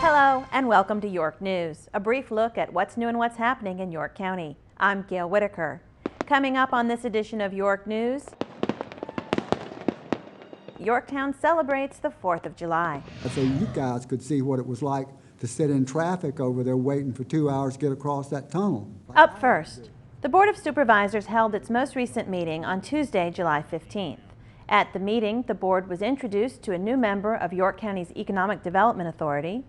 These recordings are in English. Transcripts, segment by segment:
Hello and welcome to York News, a brief look at what's new and what's happening in York County. I'm Gail Whitaker. Coming up on this edition of York News, Yorktown celebrates the 4th of July. So you guys could see what it was like to sit in traffic over there waiting for 2 hours to get across that tunnel. Up first, the Board of Supervisors held its most recent meeting on Tuesday, July 15th. At the meeting, the board was introduced to a new member of York County's Economic Development Authority,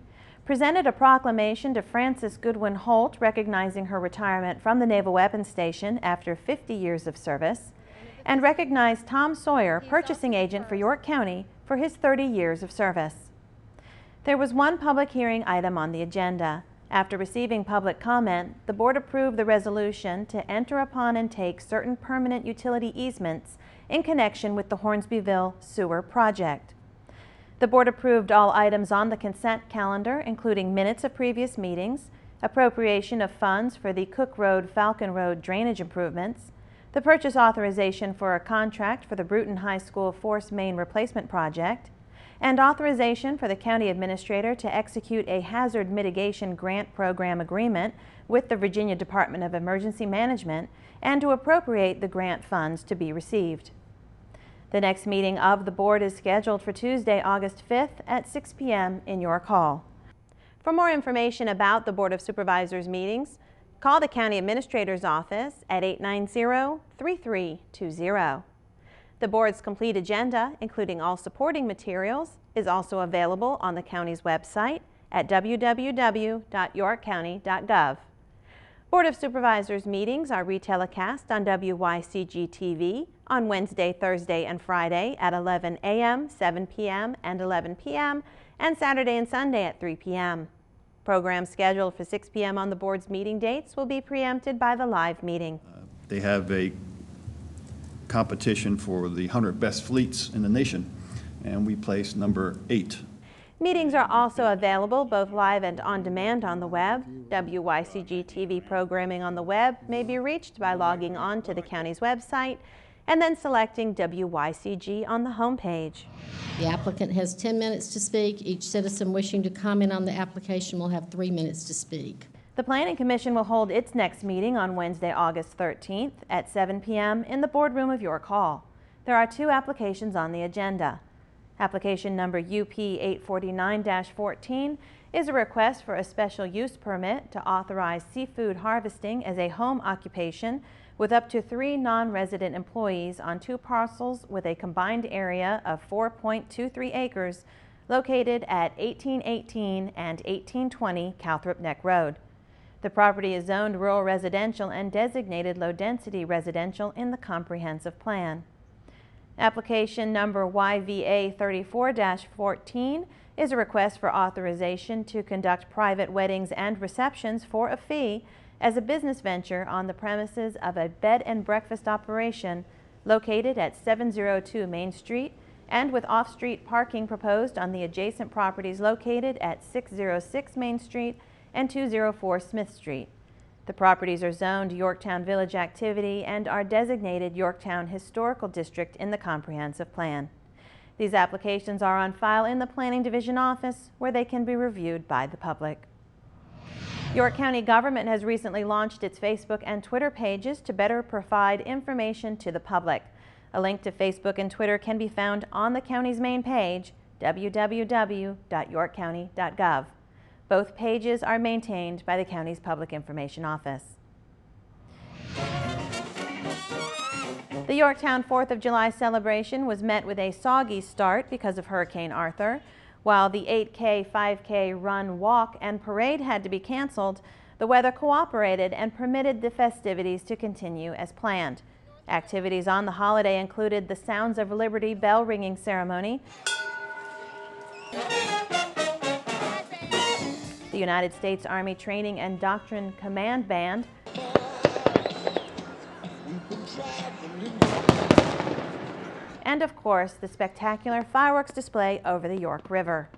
presented a proclamation to Frances Goodwin Holt recognizing her retirement from the Naval Weapons Station after 50 years of service, and recognized Tom Sawyer, purchasing agent for York County, for his 30 years of service. There was one public hearing item on the agenda. After receiving public comment, the board approved the resolution to enter upon and take certain permanent utility easements in connection with the Hornsbyville Sewer Project. The board approved all items on the consent calendar, including minutes of previous meetings, appropriation of funds for the Cook Road, Falcon Road drainage improvements, the purchase authorization for a contract for the Bruton High School Force Main Replacement Project, and authorization for the county administrator to execute a hazard mitigation grant program agreement with the Virginia Department of Emergency Management and to appropriate the grant funds to be received. The next meeting of the board is scheduled for Tuesday, August 5th at 6 p.m. in York Hall. For more information about the Board of Supervisors meetings, call the County Administrator's Office at 890-3320. The board's complete agenda, including all supporting materials, is also available on the county's website at www.yorkcounty.gov. Board of Supervisors meetings are retelecast on WYCG TV on Wednesday, Thursday, and Friday at 11 a.m., 7 p.m., and 11 p.m., and Saturday and Sunday at 3 p.m. Programs scheduled for 6 p.m. on the board's meeting dates will be preempted by the live meeting. They have a competition for the 100 best fleets in the nation, and we placed number 8. Meetings are also available both live and on demand on the web. WYCG TV programming on the web may be reached by logging on to the county's website and then selecting WYCG on the homepage. The applicant has 10 minutes to speak. Each citizen wishing to comment on the application will have 3 minutes to speak. The Planning Commission will hold its next meeting on Wednesday, August 13th at 7 p.m. in the boardroom of York Hall. There are 2 applications on the agenda. Application number UP 849-14 is a request for a special use permit to authorize seafood harvesting as a home occupation with up to 3 non-resident employees on 2 parcels with a combined area of 4.23 acres located at 1818 and 1820 Calthrop Neck Road. The property is zoned rural residential and designated low-density residential in the comprehensive plan. Application number YVA 34-14 is a request for authorization to conduct private weddings and receptions for a fee as a business venture on the premises of a bed and breakfast operation located at 702 Main Street and with off-street parking proposed on the adjacent properties located at 606 Main Street and 204 Smith Street. The properties are zoned Yorktown Village Activity and are designated Yorktown Historical District in the Comprehensive Plan. These applications are on file in the Planning Division office where they can be reviewed by the public. York County government has recently launched its Facebook and Twitter pages to better provide information to the public. A link to Facebook and Twitter can be found on the county's main page, www.yorkcounty.gov. Both pages are maintained by the county's Public Information Office. The Yorktown 4th of July celebration was met with a soggy start because of Hurricane Arthur. While the 8K, 5K run, walk, and parade had to be canceled, the weather cooperated and permitted the festivities to continue as planned. Activities on the holiday included the Sounds of Liberty bell ringing ceremony, the United States Army Training and Doctrine Command Band, and of course the spectacular fireworks display over the York River.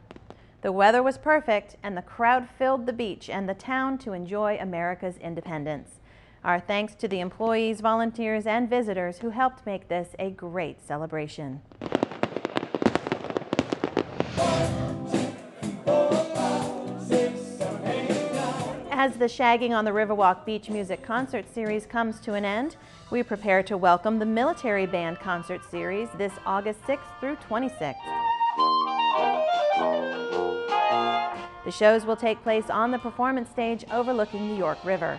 The weather was perfect and the crowd filled the beach and the town to enjoy America's independence. Our thanks to the employees, volunteers, and visitors who helped make this a great celebration. As the Shagging on the Riverwalk Beach Music Concert Series comes to an end, we prepare to welcome the Military Band Concert Series this August 6th through 26th. The shows will take place on the performance stage overlooking the York River.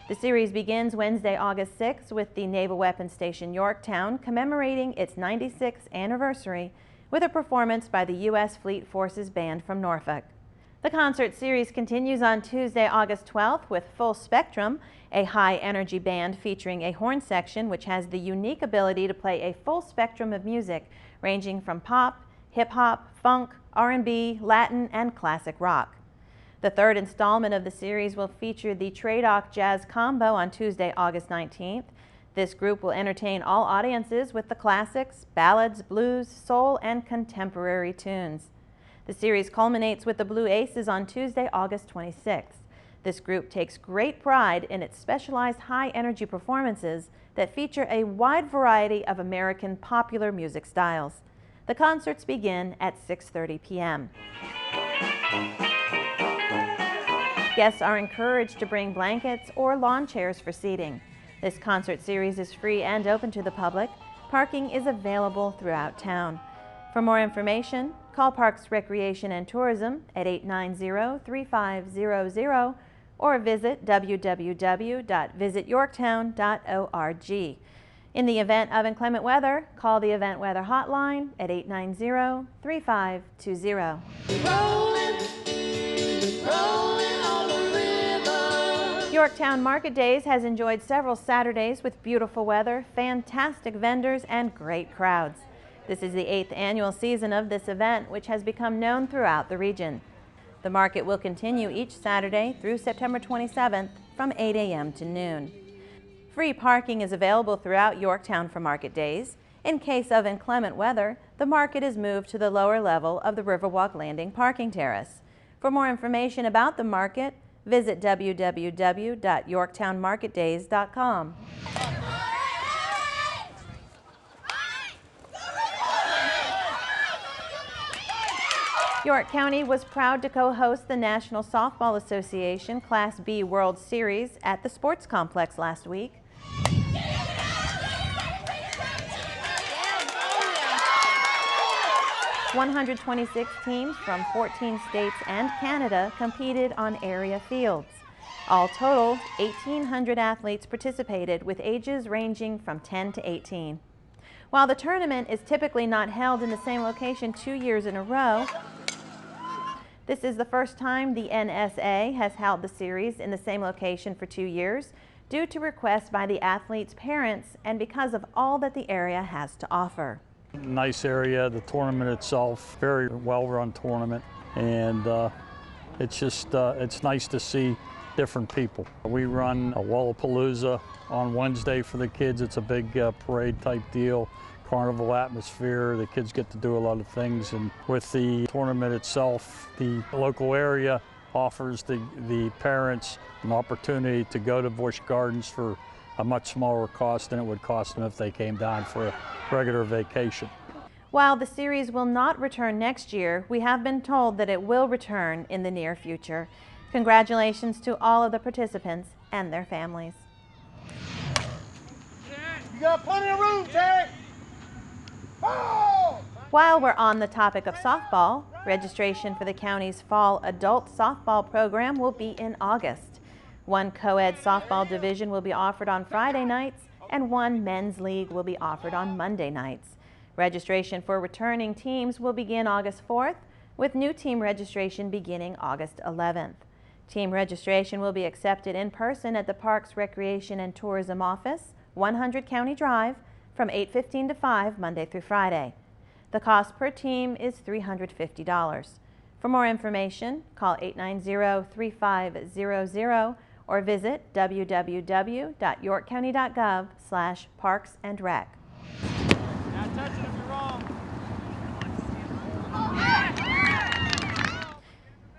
The series begins Wednesday, August 6th with the Naval Weapons Station Yorktown commemorating its 96th anniversary with a performance by the U.S. Fleet Forces Band from Norfolk. The concert series continues on Tuesday, August 12th with Full Spectrum, a high-energy band featuring a horn section which has the unique ability to play a full spectrum of music ranging from pop, hip-hop, funk, R&B, Latin, and classic rock. The third installment of the series will feature the Tradoc Jazz Combo on Tuesday, August 19th. This group will entertain all audiences with the classics, ballads, blues, soul, and contemporary tunes. The series culminates with the Blue Aces on Tuesday, August 26th. This group takes great pride in its specialized high-energy performances that feature a wide variety of American popular music styles. The concerts begin at 6:30 p.m. Guests are encouraged to bring blankets or lawn chairs for seating. This concert series is free and open to the public. Parking is available throughout town. For more information, call Parks, Recreation and Tourism at 890-3500 or visit www.visityorktown.org. In the event of inclement weather, call the Event Weather Hotline at 890-3520. Yorktown Market Days has enjoyed several Saturdays with beautiful weather, fantastic vendors, and great crowds. This is the 8th annual season of this event, which has become known throughout the region. The market will continue each Saturday through September 27th from 8 a.m. to noon. Free parking is available throughout Yorktown for market days. In case of inclement weather, the market is moved to the lower level of the Riverwalk Landing parking terrace. For more information about the market, visit www.yorktownmarketdays.com. York County was proud to co-host the National Softball Association Class B World Series at the sports complex last week. 126 teams from 14 states and Canada competed on area fields. All total, 1,800 athletes participated with ages ranging from 10 to 18. While the tournament is typically not held in the same location 2 years in a row, this is the first time the NSA has held the series in the same location for 2 years due to requests by the athletes' parents and because of all that the area has to offer. Nice area, the tournament itself, very well-run tournament, and it's nice to see different people. We run a Wallapalooza on Wednesday for the kids. It's a big parade type deal. Carnival atmosphere, the kids get to do a lot of things, and with the tournament itself, the local area offers the parents an opportunity to go to Busch Gardens for a much smaller cost than it would cost them if they came down for a regular vacation. While the series will not return next year, we have been told that it will return in the near future. Congratulations to all of the participants and their families. You got plenty of room, Terry! Oh! While we're on the topic of softball, registration for the county's fall adult softball program will be in August. One co-ed softball division will be offered on Friday nights and one men's league will be offered on Monday nights. Registration for returning teams will begin August 4th, with new team registration beginning August 11th. Team registration will be accepted in person at the Parks, Recreation and Tourism Office, 100 County Drive, from 8:15 to 5 Monday through Friday. The cost per team is $350. For more information, call 890-3500 or visit www.yorkcounty.gov/parksandrec. Not touching if you're wrong.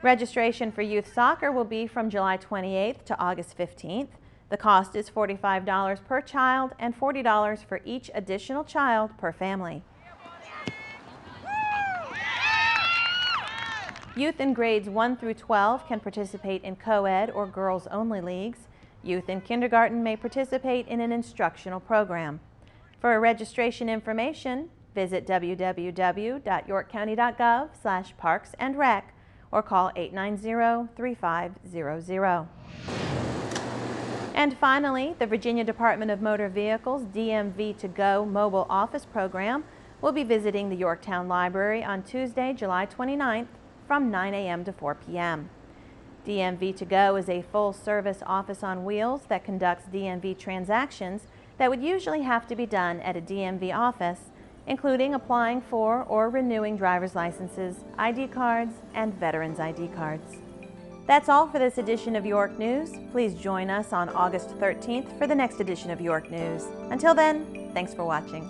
Registration for youth soccer will be from July 28th to August 15th. The cost is $45 per child and $40 for each additional child per family. Youth in grades 1 through 12 can participate in co-ed or girls-only leagues. Youth in kindergarten may participate in an instructional program. For registration information, visit www.yorkcounty.gov/parksandrec or call 890-3500. And finally, the Virginia Department of Motor Vehicles DMV to Go mobile office program will be visiting the Yorktown Library on Tuesday, July 29th from 9 a.m. to 4 p.m. DMV to Go is a full-service office on wheels that conducts DMV transactions that would usually have to be done at a DMV office, including applying for or renewing driver's licenses, ID cards, and veterans ID cards. That's all for this edition of York News. Please join us on August 13th for the next edition of York News. Until then, thanks for watching.